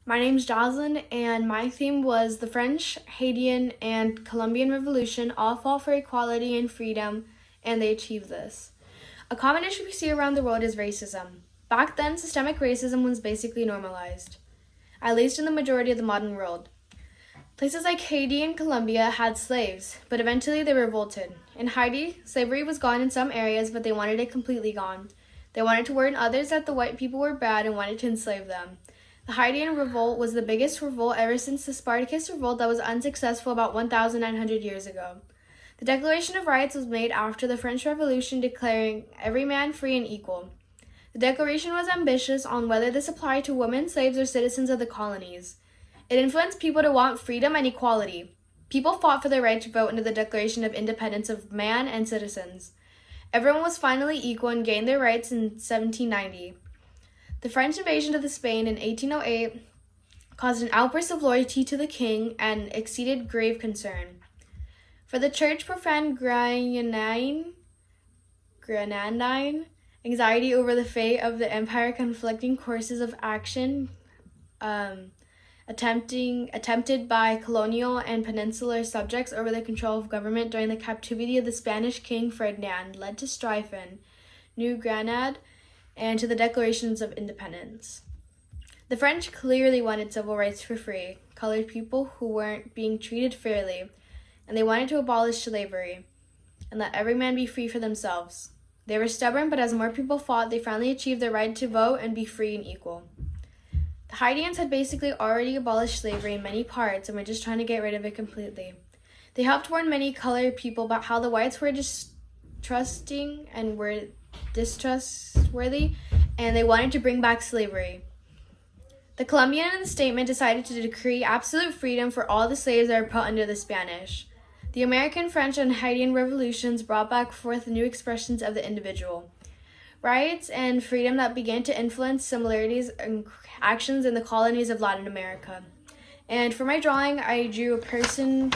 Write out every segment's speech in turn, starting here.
My name's Jocelyn, and my theme was the French, Haitian, and Colombian Revolution all fought for equality and freedom, and they achieved this. A common issue we see around the world is racism. Back then, systemic racism was basically normalized, at least in the majority of the modern world. Places like Haiti and Colombia had slaves, but eventually they revolted. In Haiti, slavery was gone in some areas, but they wanted it completely gone. They wanted to warn others that the white people were bad and wanted to enslave them. The Haitian revolt was the biggest revolt ever since the Spartacus revolt that was unsuccessful about 1,900 years ago. The Declaration of Rights was made after the French Revolution, declaring every man free and equal. The Declaration was ambitious on whether this applied to women, slaves, or citizens of the colonies. It influenced people to want freedom and equality. People fought for their right to vote under the Declaration of Independence of Man and citizens. Everyone was finally equal and gained their rights in 1790. The French invasion of Spain in 1808 caused an outburst of loyalty to the king and exceeded grave concern. For the church, profound grenadine anxiety over the fate of the empire, conflicting courses of action attempted by colonial and peninsular subjects over the control of government during the captivity of the Spanish King Ferdinand led to strife in New Granada and to the declarations of independence. The French clearly wanted civil rights for free, colored people who weren't being treated fairly, and they wanted to abolish slavery and let every man be free for themselves. They were stubborn, but as more people fought, they finally achieved their right to vote and be free and equal. The Haitians had basically already abolished slavery in many parts and were just trying to get rid of it completely. They helped warn many colored people about how the whites were distrusting and were distrustworthy, and they wanted to bring back slavery. The Colombian in the statement decided to decree absolute freedom for all the slaves that were put under the Spanish. The American, French, and Haitian revolutions brought back forth new expressions of the individual. Rights and freedom that began to influence similarities and actions in the colonies of Latin America. And for my drawing, I drew a person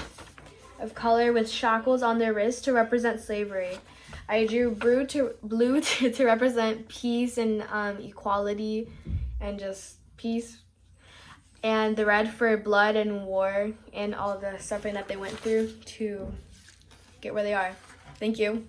of color with shackles on their wrists to represent slavery. I drew blue to represent peace and equality and just peace. And the red for blood and war and all the suffering that they went through to get where they are. Thank you.